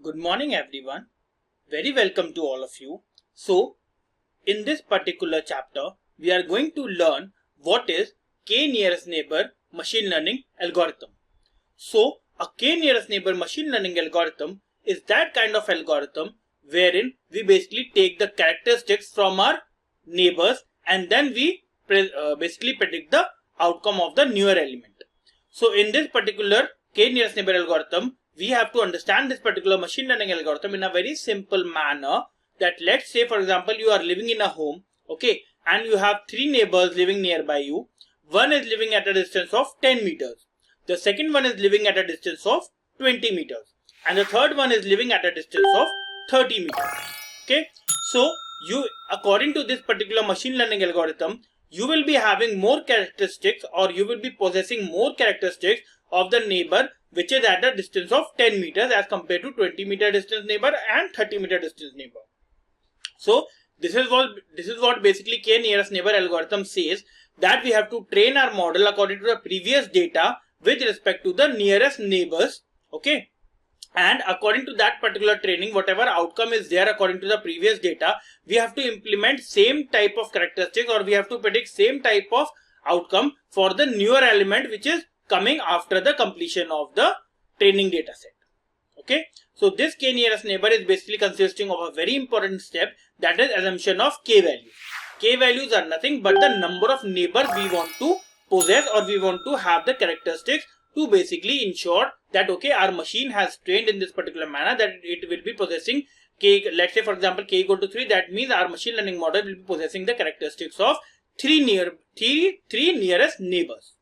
Good morning everyone. Very welcome to all of you. So in this particular chapter, we are going to learn what is k nearest neighbor machine learning algorithm. So a k nearest neighbor machine learning algorithm is that kind of algorithm wherein we basically take the characteristics from our neighbors and then we basically predict the outcome of the newer element. So in this particular k nearest neighbor algorithm, we have to understand this particular machine learning algorithm in a very simple manner. That let's say for example you are living in a home, okay, and you have three neighbors living nearby you. One is living at a distance of 10 meters. The second one is living at a distance of 20 meters. And the third one is living at a distance of 30 meters. Okay, so you, according to this particular machine learning algorithm, you will be having more characteristics, or you will be possessing more characteristics of the neighbor which is at a distance of 10 meters as compared to 20 meter distance neighbor and 30 meter distance neighbor. So this is what basically k nearest neighbor algorithm says, that we have to train our model according to the previous data with respect to the nearest neighbors, okay, and according to that particular training, whatever outcome is there according to the previous data, we have to implement same type of characteristics, or we have to predict same type of outcome for the newer element which is coming after the completion of the training data set. Okay, so this k nearest neighbor is basically consisting of a very important step, that is assumption of k values. K values are nothing but the number of neighbors we want to possess, or we want to have the characteristics to basically ensure that okay, our machine has trained in this particular manner that it will be possessing k. Let's say for example k equal to 3, that means our machine learning model will be possessing the characteristics of three nearest neighbors.